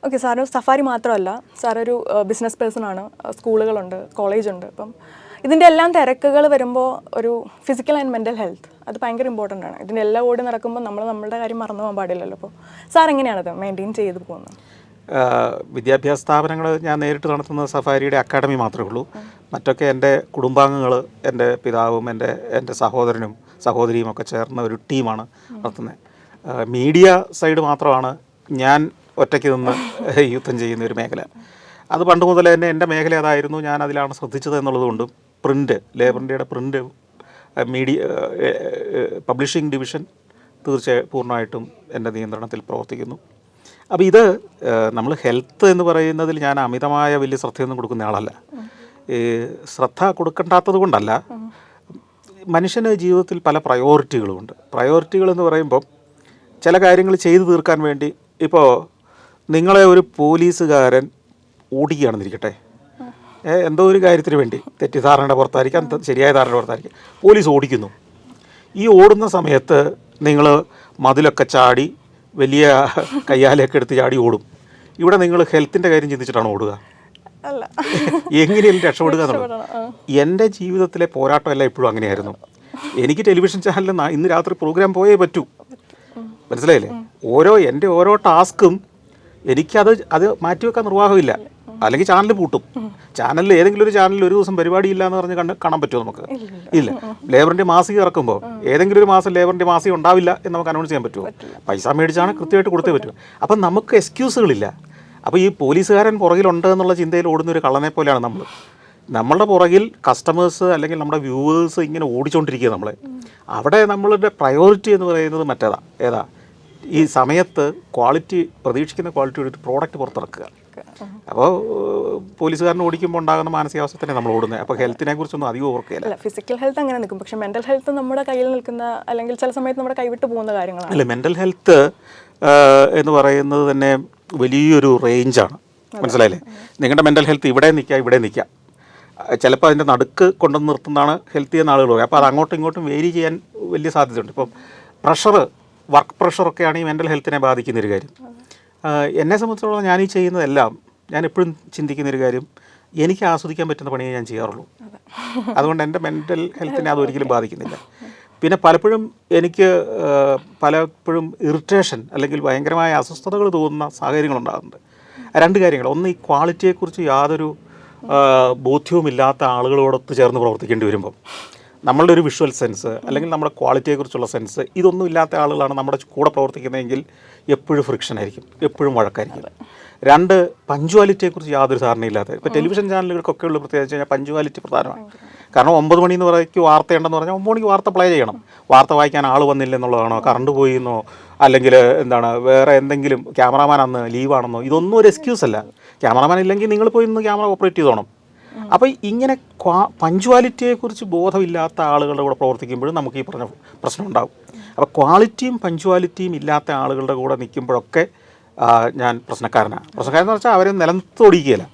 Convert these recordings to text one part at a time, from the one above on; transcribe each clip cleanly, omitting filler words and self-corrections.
Okay, sir safari മാത്രമല്ല, സാറൊരു business person ആണ്, സ്കൂളുകളുണ്ട്, കോളേജുണ്ട്. അപ്പം ഇതിൻ്റെ എല്ലാം തിരക്കുകൾ വരുമ്പോൾ ഒരു ഫിസിക്കൽ ആൻഡ് മെൻ്റൽ ഹെൽത്ത് അത് ഭയങ്കര ഇമ്പോർട്ടൻ്റ് ആണ്. ഇതിൻ്റെ എല്ലാം ഓടി നടക്കുമ്പോൾ നമ്മൾ നമ്മളുടെ കാര്യം മറന്നു പോകാൻ പാടില്ലല്ലോ. അപ്പോൾ സാർ എങ്ങനെയാണത് മെയിൻറ്റെയിൻ ചെയ്ത് പോകുന്നത്? വിദ്യാഭ്യാസ സ്ഥാപനങ്ങൾ ഞാൻ നേരിട്ട് നടത്തുന്നത് സഫാരിയുടെ അക്കാഡമി മാത്രമേ ഉള്ളൂ. മറ്റൊക്കെ എൻ്റെ കുടുംബാംഗങ്ങൾ, എൻ്റെ പിതാവും എൻ്റെ സഹോദരനും സഹോദരിയും ഒക്കെ ചേർന്ന ഒരു ടീമാണ് നടത്തുന്നത്. മീഡിയ സൈഡ് മാത്രമാണ് ഞാൻ ഒറ്റയ്ക്ക് നിന്ന് യുദ്ധം ചെയ്യുന്ന ഒരു മേഖല. അത് പണ്ട് മുതൽ തന്നെ എൻ്റെ മേഖല അതായിരുന്നു. ഞാൻ അതിലാണ് ശ്രദ്ധിച്ചത് എന്നുള്ളതുകൊണ്ടും ലേബർ ഇന്ത്യയുടെ പ്രിൻ്റ് മീഡിയ പബ്ലിഷിംഗ് ഡിവിഷൻ തീർച്ചയായും പൂർണ്ണമായിട്ടും എൻ്റെ നിയന്ത്രണത്തിൽ പ്രവർത്തിക്കുന്നു. അപ്പോൾ ഇത് നമ്മൾ ഹെൽത്ത് എന്ന് പറയുന്നതിൽ ഞാൻ അമിതമായ വലിയ ശ്രദ്ധയൊന്നും കൊടുക്കുന്ന ആളല്ല. ശ്രദ്ധ കൊടുക്കേണ്ടാത്തത് കൊണ്ടല്ല, മനുഷ്യന് ജീവിതത്തിൽ പല പ്രയോറിറ്റികളുമുണ്ട്. പ്രയോറിറ്റികൾ എന്ന് പറയുമ്പം ചില കാര്യങ്ങൾ ചെയ്തു തീർക്കാൻ വേണ്ടി, ഇപ്പോൾ നിങ്ങളെ ഒരു പോലീസുകാരൻ ഓടിക്കുകയാണെന്നിരിക്കട്ടെ, എന്തോ ഒരു കാര്യത്തിന് വേണ്ടി, തെറ്റിദ്ധാരണയുടെ പുറത്തായിരിക്കാം, ശരിയായ ധാരണയുടെ പുറത്തായിരിക്കാം, പോലീസ് ഓടിക്കുന്നു. ഈ ഓടുന്ന സമയത്ത് നിങ്ങൾ മതിലൊക്കെ ചാടി വലിയ കയ്യാലയൊക്കെ എടുത്ത് ചാടി ഓടും. ഇവിടെ നിങ്ങൾ ഹെൽത്തിൻ്റെ കാര്യം ചിന്തിച്ചിട്ടാണ് ഓടുക? അല്ല. എങ്ങനെയും രക്ഷപ്പെടുക എന്നുള്ളത് എൻ്റെ ജീവിതത്തിലെ പോരാട്ടമെല്ലാം ഇപ്പോഴും അങ്ങനെയായിരുന്നു. എനിക്ക് ടെലിവിഷൻ ചാനലിൽ ഇന്ന് രാത്രി പ്രോഗ്രാം പോയേ പറ്റൂ, മനസ്സിലായില്ലേ? എൻ്റെ ഓരോ ടാസ്കും അത് മാറ്റിവെക്കാൻ നിർവാഹമില്ല. അല്ലെങ്കിൽ ചാനൽ പൂട്ടും. ചാനലിൽ ഏതെങ്കിലും ഒരു ചാനലിൽ ഒരു ദിവസം പരിപാടി ഇല്ല എന്ന് പറഞ്ഞ് കാണാൻ പറ്റുമോ നമുക്ക്? ഇല്ല. ലേബറിൻ്റെ മാസിക ഇറക്കുമ്പോൾ ഏതെങ്കിലും ഒരു മാസം ലേബറിൻ്റെ മാസിക ഉണ്ടാവില്ല എന്ന് നമുക്ക് അനൗൺസ് ചെയ്യാൻ പറ്റുമോ? പൈസ മേടിച്ചാണ് കൃത്യമായിട്ട് കൊടുത്തേ പറ്റുമോ. അപ്പം നമുക്ക് എക്സ്ക്യൂസുകളില്ല. അപ്പോൾ ഈ പോലീസുകാരൻ പുറകിലുണ്ട് എന്നുള്ള ചിന്തയിൽ ഓടുന്ന ഒരു കള്ളനെ പോലെയാണ് നമ്മൾ. നമ്മളുടെ പുറകിൽ കസ്റ്റമേഴ്സ് അല്ലെങ്കിൽ നമ്മുടെ വ്യൂവേഴ്സ് ഇങ്ങനെ ഓടിച്ചുകൊണ്ടിരിക്കുക നമ്മളെ. അവിടെ നമ്മളുടെ പ്രയോറിറ്റി എന്ന് പറയുന്നത് ഏതാ? ഈ സമയത്ത് പ്രതീക്ഷിക്കുന്ന ക്വാളിറ്റിയുടെ ഒരു പ്രോഡക്റ്റ് പുറത്തിറക്കുക. അപ്പോൾ പോലീസുകാരൻ ഓടിക്കുമ്പോൾ ഉണ്ടാകുന്ന മാനസികാവസ്ഥ തന്നെ നമ്മൾ ഓടുന്നത്. അപ്പോൾ ഹെൽത്തിനെ കുറിച്ചൊന്നും അധികം ഓർക്കുകയില്ല. ഫിസിക്കൽ ഹെൽത്ത് അങ്ങനെ നിൽക്കും, പക്ഷേ മെൻ്റൽ ഹെൽത്ത് നമ്മുടെ കയ്യിൽ നിൽക്കുന്ന, അല്ലെങ്കിൽ ചില സമയത്ത് നമ്മുടെ കൈവിട്ട് പോകുന്ന കാര്യങ്ങളാണ്. അല്ല, മെൻ്റൽ ഹെൽത്ത് എന്ന് പറയുന്നത് തന്നെ വലിയൊരു റേഞ്ചാണ്, മനസ്സിലായില്ലേ? നിങ്ങളുടെ മെൻ്റൽ ഹെൽത്ത് ഇവിടെ നിൽക്കാം. ചിലപ്പോൾ അതിൻ്റെ നടുക്ക് കൊണ്ടുവന്ന് നിർത്തുന്നതാണ് ഹെൽത്തി എന്ന ആളുകൾ പറയും. അപ്പോൾ അത് അങ്ങോട്ടും ഇങ്ങോട്ടും വേരി ചെയ്യാൻ വലിയ സാധ്യതയുണ്ട്. ഇപ്പം വർക്ക് പ്രഷറൊക്കെയാണ് ഈ മെൻ്റൽ ഹെൽത്തിനെ ബാധിക്കുന്നൊരു കാര്യം. എന്നെ സംബന്ധിച്ചിടത്തോളം ഞാൻ ഈ ചെയ്യുന്നതെല്ലാം, ഞാൻ എപ്പോഴും ചിന്തിക്കുന്നൊരു കാര്യം, എനിക്ക് ആസ്വദിക്കാൻ പറ്റുന്ന പണിയെ ഞാൻ ചെയ്യാറുള്ളൂ. അതുകൊണ്ട് എൻ്റെ മെൻ്റൽ ഹെൽത്തിനെ അതൊരിക്കലും ബാധിക്കുന്നില്ല. പിന്നെ പലപ്പോഴും ഇറിറ്റേഷൻ അല്ലെങ്കിൽ ഭയങ്കരമായ അസ്വസ്ഥതകൾ തോന്നുന്ന സാഹചര്യങ്ങളുണ്ടാകുന്നുണ്ട്. രണ്ട് കാര്യങ്ങൾ. ഒന്ന്, ഈ ക്വാളിറ്റിയെക്കുറിച്ച് യാതൊരു ബോധ്യവുമില്ലാത്ത ആളുകളോടൊത്ത് ചേർന്ന് പ്രവർത്തിക്കേണ്ടി വരുമ്പം നമ്മളുടെ ഒരു വിഷ്വൽ സെൻസ് അല്ലെങ്കിൽ നമ്മുടെ ക്വാളിറ്റിയെക്കുറിച്ചുള്ള സെൻസ് ഇതൊന്നും ഇല്ലാത്ത ആളുകളാണ് നമ്മുടെ കൂടെ പ്രവർത്തിക്കുന്നതെങ്കിൽ എപ്പോഴും ഫ്രിക്ഷൻ ആയിരിക്കും, എപ്പോഴും വഴക്കായിരിക്കും. രണ്ട്, പഞ്ച്വാലിറ്റിയെക്കുറിച്ച് യാതൊരു ധാരണയില്ലാത്ത, ഇപ്പോൾ ടെലിവിഷൻ ചാനലുകൾക്കൊക്കെ ഉള്ള പ്രത്യേകിച്ച് കഴിഞ്ഞാൽ പഞ്ച്വാലിറ്റി പ്രധാനമാണ്. കാരണം 9 മണി എന്ന് പറയുമ്പോൾ വാർത്തയുണ്ടെന്ന് പറഞ്ഞാൽ 9 മണിക്ക് വാർത്ത പ്ലേ ചെയ്യണം. വാർത്ത വായിക്കാൻ ആൾ വന്നില്ല എന്നുള്ളതാണോ, കറണ്ട് പോയി എന്നോ, അല്ലെങ്കിൽ വേറെ എന്തെങ്കിലും, ക്യാമറാമാൻ അന്ന് ലീവാണെന്നോ, ഇതൊന്നും ഒരു എക്സ്ക്യൂസ് അല്ല. ക്യാമറാമാൻ ഇല്ലെങ്കിൽ നിങ്ങൾ പോയി ഇന്ന് ക്യാമറ ഓപ്പറേറ്റ് ചെയ്തോണം. അപ്പോൾ ഇങ്ങനെ പഞ്ച്വാലിറ്റിയെക്കുറിച്ച് ബോധമില്ലാത്ത ആളുകളുടെ കൂടെ പ്രവർത്തിക്കുമ്പോഴും നമുക്ക് ഈ പറഞ്ഞ പ്രശ്നം ഉണ്ടാകും. അപ്പോൾ ക്വാളിറ്റിയും പഞ്ച്വാലിറ്റിയും ഇല്ലാത്ത ആളുകളുടെ കൂടെ നിൽക്കുമ്പോഴൊക്കെ ഞാൻ പ്രശ്നക്കാരെന്ന് വെച്ചാൽ അവരെ നിലത്തോടിക്കുകയില്ല,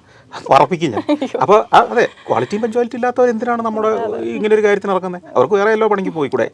ഉറപ്പിക്കും ഞാൻ. അപ്പോൾ അതെ, ക്വാളിറ്റിയും പഞ്ച്വാലിറ്റി ഇല്ലാത്തവർ എന്തിനാണ് നമ്മുടെ ഇങ്ങനെ ഒരു കാര്യത്തിന് നടക്കുന്നത്? അവർക്ക് വേറെ എല്ലോ പണിക്ക് പോയിക്കൂടെ?